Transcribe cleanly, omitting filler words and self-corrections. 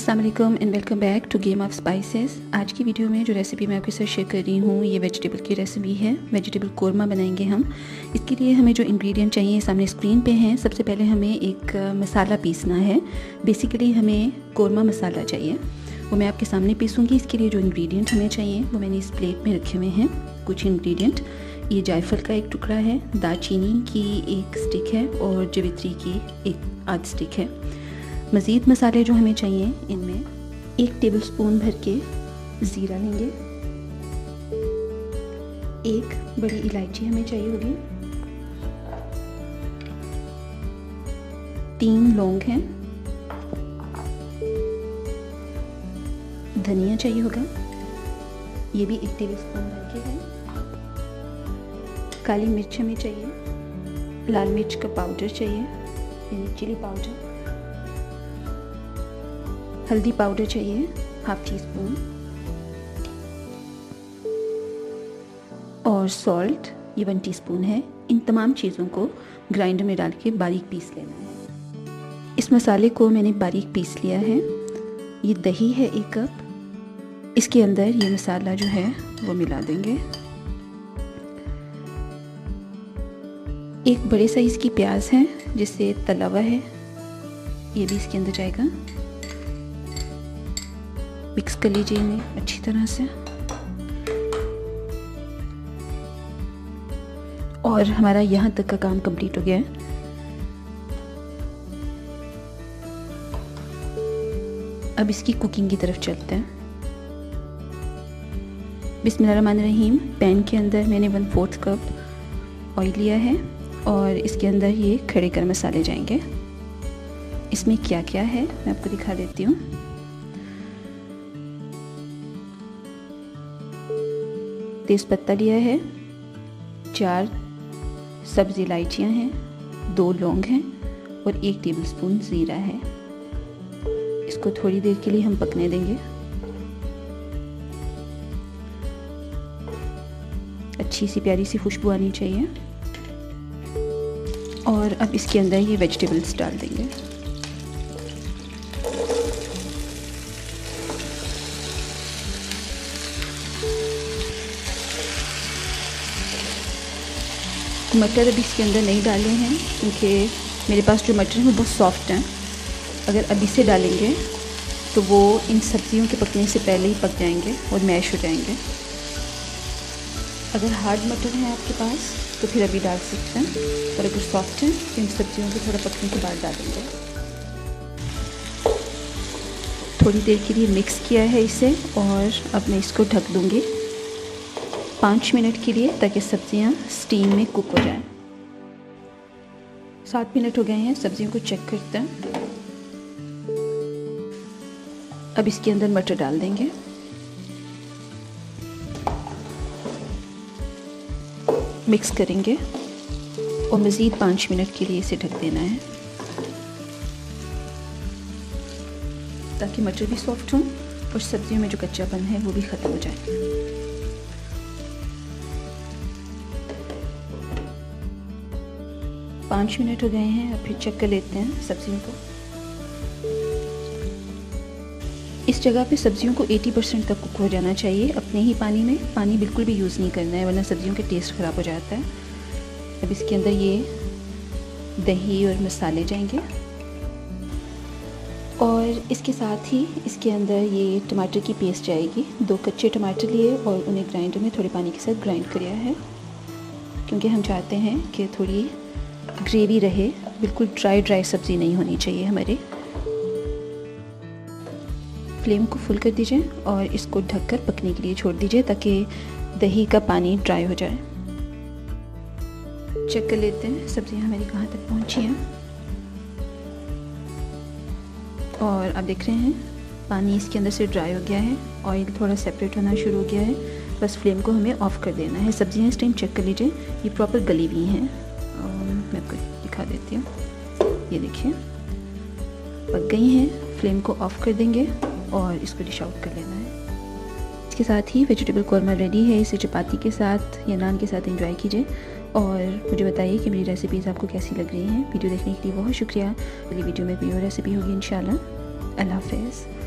अस्सलाम वालेकुम and welcome back to game of spices. आज की वीडियो में जो रेसिपी मैं आपके साथ शेयर कर रही हूँ ये वेजिटेबल की रेसिपी है। वेजिटेबल कोरमा बनाएंगे हम। इसके लिए हमें जो इंग्रेडिएंट चाहिए सामने स्क्रीन पे हैं। सबसे पहले हमें एक मसाला पीसना है। बेसिकली हमें कोरमा मसाला चाहिए, वो मैं आपके सामने पीसूँगी। इसके लिए जो इंग्रेडिएंट हमें चाहिए वो मैंने इस प्लेट में रखे हुए हैं। कुछ इंग्रेडिएंट, ये जायफल का एक टुकड़ा है, दालचीनी की एक स्टिक है और जवित्री की एक आध स्टिक है। मज़ीद मसाले जो हमें चाहिए इनमें 1 टेबलस्पून भर के ज़ीरा लेंगे, 1 बड़ी इलायची हमें चाहिए होगी, 3 लौंग हैं, धनिया चाहिए होगा, ये भी 1 टेबलस्पून भर के है, काली मिर्च हमें चाहिए, लाल मिर्च का पाउडर चाहिए यानी चिली पाउडर, हल्दी पाउडर चाहिए 1/2 टीस्पून और सॉल्ट ये 1 टीस्पून है। इन तमाम चीज़ों को ग्राइंडर में डाल के बारीक पीस लेना है। इस मसाले को मैंने बारीक पीस लिया है। ये दही है 1 कप, इसके अंदर ये मसाला जो है वो मिला देंगे। 1 बड़े साइज़ की प्याज है जिससे तला हुआ है, ये भी इसके अंदर जाएगा। मिक्स कर लीजिए इन्हें अच्छी तरह से और हमारा यहाँ तक का काम कंप्लीट हो गया है। अब इसकी कुकिंग की तरफ चलते हैं। बिस्मिल्लाहिर्रहमानिर्रहीम। पैन के अंदर मैंने 1/4 कप ऑयल लिया है और इसके अंदर ये खड़े गरम मसाले जाएंगे। इसमें क्या क्या है मैं आपको दिखा देती हूँ। तेज़पत्ता लिया है, 4 सब्ज़ इलायचियाँ हैं, 2 लौंग हैं और 1 टेबलस्पून ज़ीरा है। इसको थोड़ी देर के लिए हम पकने देंगे। अच्छी सी प्यारी सी खुशबू आनी चाहिए और अब इसके अंदर ये वेजिटेबल्स डाल देंगे। मटर अभी इसके अंदर नहीं डाले हैं क्योंकि मेरे पास जो मटर हैं वो बहुत सॉफ्ट हैं। अगर अभी से डालेंगे तो वो इन सब्जियों के पकने से पहले ही पक जाएंगे और मैश हो जाएंगे। अगर हार्ड मटर हैं आपके पास तो फिर अभी डाल सकते हैं, पर अगर सॉफ्ट हैं तो इन सब्जियों को थोड़ा पकने के बाद डालेंगे। थोड़ी देर के लिए मिक्स किया है इसे और अब मैं इसको ढक दूँगी 5 मिनट के लिए ताकि सब्जियां स्टीम में कुक हो जाएं। 7 मिनट हो गए हैं, सब्जियों को चेक करते हैं। अब इसके अंदर मटर डाल देंगे। मिक्स करेंगे और मज़ीद 5 मिनट के लिए इसे ढक देना है ताकि मटर भी सॉफ्ट हों और सब्जियों में जो कच्चापन है वो भी ख़त्म हो जाए। पाँच मिनट हो गए हैं, अब फिर चेक कर लेते हैं सब्जियों को। इस जगह पे सब्जियों को 80% तक कुक हो जाना चाहिए अपने ही पानी में। पानी बिल्कुल भी यूज़ नहीं करना है वरना सब्जियों का टेस्ट ख़राब हो जाता है। अब इसके अंदर ये दही और मसाले जाएंगे और इसके साथ ही इसके अंदर ये टमाटर की पेस्ट जाएगी। 2 कच्चे टमाटर लिए और उन्हें ग्राइंडर में थोड़े पानी के साथ ग्राइंड किया है क्योंकि हम चाहते हैं कि थोड़ी ग्रेवी रहे, बिल्कुल ड्राई सब्ज़ी नहीं होनी चाहिए हमारी। फ्लेम को फुल कर दीजिए और इसको ढककर पकने के लिए छोड़ दीजिए ताकि दही का पानी ड्राई हो जाए। चेक कर लेते हैं सब्जियां हमारी कहाँ तक पहुँची हैं और आप देख रहे हैं पानी इसके अंदर से ड्राई हो गया है, ऑयल थोड़ा सेपरेट होना शुरू हो गया है। बस फ्लेम को हमें ऑफ़ कर देना है। सब्जियां इस टाइम चेक कर लीजिए, ये प्रॉपर गली हुई हैं। मैं आपको दिखा देती हूँ, ये देखिए पक गई हैं। फ्लेम को ऑफ़ कर देंगे और इसको डिश आउट कर लेना है। इसके साथ ही वेजिटेबल कोरमा रेडी है। इसे चपाती के साथ या नान के साथ एंजॉय कीजिए और मुझे बताइए कि मेरी रेसिपीज़ आपको कैसी लग रही हैं। वीडियो देखने के लिए बहुत शुक्रिया। अगली वीडियो में कोई और रेसिपी होगी इंशाल्लाह। अल्लाह हाफ़िज़।